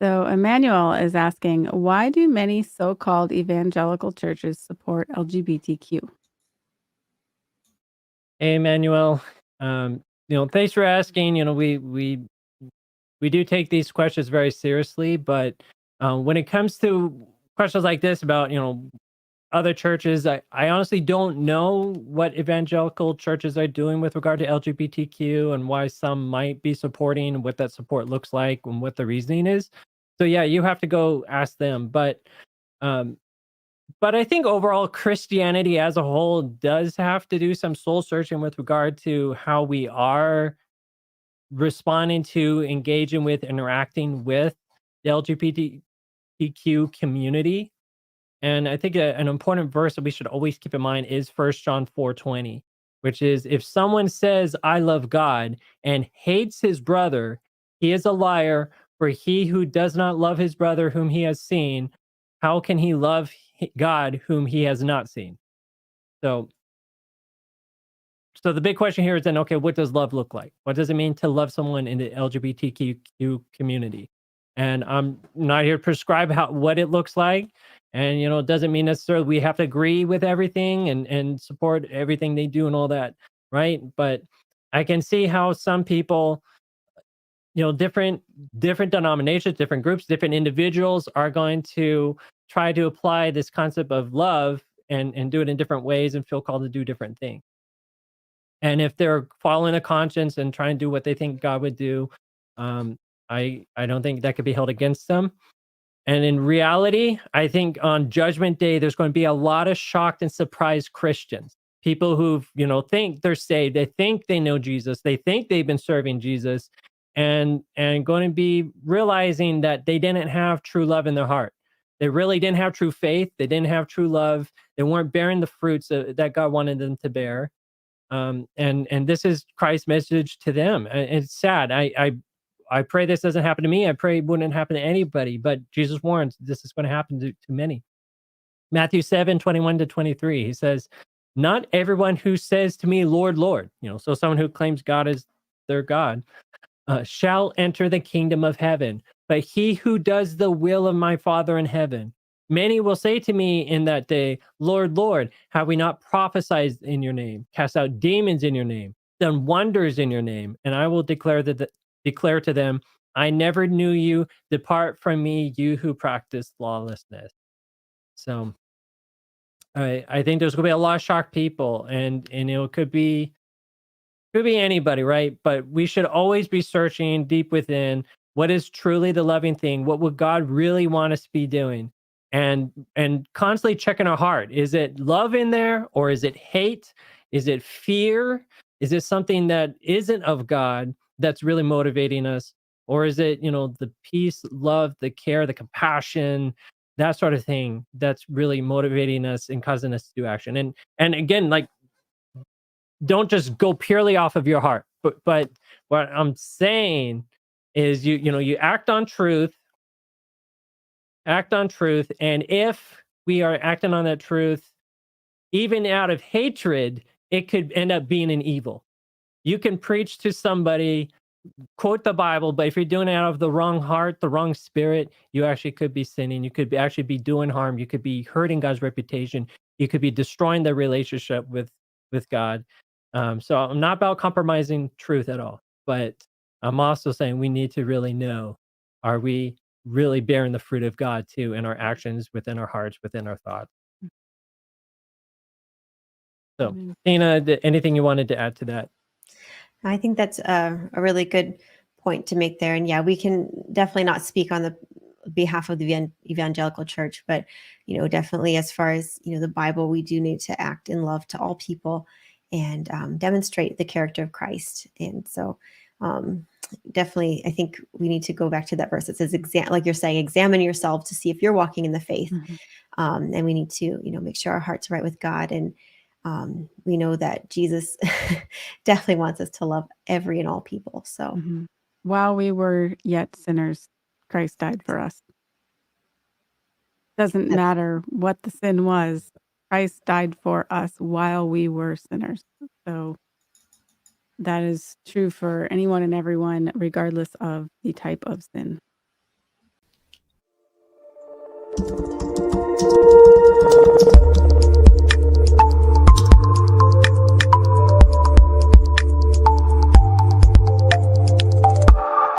So Emmanuel is asking, why do many so-called evangelical churches support LGBTQ? Hey, Emmanuel. Thanks for asking. We do take these questions very seriously, but when it comes to questions like this about other churches, I honestly don't know what evangelical churches are doing with regard to LGBTQ and why some might be supporting, what that support looks like, and what the reasoning is. So yeah, you have to go ask them. Um, but I think overall Christianity as a whole does have to do some soul searching with regard to how we are responding to, engaging with, interacting with the LGBTQ community. And I think an important verse that we should always keep in mind is 1 John 4:20, which is, if someone says, I love God, and hates his brother, he is a liar. For he who does not love his brother whom he has seen, how can he love God whom he has not seen? So, so the big question here is then, okay, what does love look like? What does it mean to love someone in the LGBTQ community? And I'm not here to prescribe what it looks like. And it doesn't mean necessarily we have to agree with everything and support everything they do and all that, right? But I can see how some people, different denominations, different groups, different individuals are going to try to apply this concept of love and do it in different ways and feel called to do different things. And if they're following a conscience and trying to do what they think God would do, I don't think that could be held against them. And in reality, I think on Judgment Day, there's going to be a lot of shocked and surprised Christians, people who think they're saved, they think they know Jesus, they think they've been serving Jesus, and going to be realizing that they didn't have true love in their heart. They really didn't have true faith. They didn't have true love. They weren't bearing the fruits that God wanted them to bear. And this is Christ's message to them. And it's sad. I pray this doesn't happen to me. I pray it wouldn't happen to anybody. But Jesus warns this is going to happen to many. Matthew 7:21-23. He says, "Not everyone who says to me, Lord, Lord," so someone who claims God is their God, shall enter the kingdom of heaven, but he who does the will of my Father in heaven. Many will say to me in that day, Lord, Lord, have we not prophesied in your name, cast out demons in your name, done wonders in your name? And I will declare to them, I never knew you. Depart from me, you who practice lawlessness. So I think there's going to be a lot of shocked people, and it could be anybody, right? But we should always be searching deep within what is truly the loving thing. What would God really want us to be doing? And constantly checking our heart. Is it love in there, or is it hate? Is it fear? Is it something that isn't of God that's really motivating us? Or is it, the peace, love, the care, the compassion, that sort of thing that's really motivating us and causing us to do action? And again, like, don't just go purely off of your heart. But what I'm saying is you act on truth, and if we are acting on that truth, even out of hatred, it could end up being an evil. You can preach to somebody, quote the Bible, but if you're doing it out of the wrong heart, the wrong spirit, you actually could be sinning. You could actually be doing harm. You could be hurting God's reputation. You could be destroying the relationship with God. So I'm not about compromising truth at all, but I'm also saying we need to really know, are we really bearing the fruit of God too in our actions, within our hearts, within our thoughts? So, Amen. Tina, anything you wanted to add to that? I think that's a really good point to make there. And yeah, we can definitely not speak on the behalf of the evangelical church, but definitely as far as the Bible, we do need to act in love to all people and demonstrate the character of Christ. And so definitely, I think we need to go back to that verse that says, like you're saying, examine yourself to see if you're walking in the faith. Mhm. And we need to make sure our hearts are right with God. And we know that Jesus definitely wants us to love every and all people. So Mhm. While we were yet sinners, Christ died for us. Doesn't that's matter what the sin was. Christ died for us while we were sinners. So that is true for anyone and everyone, regardless of the type of sin.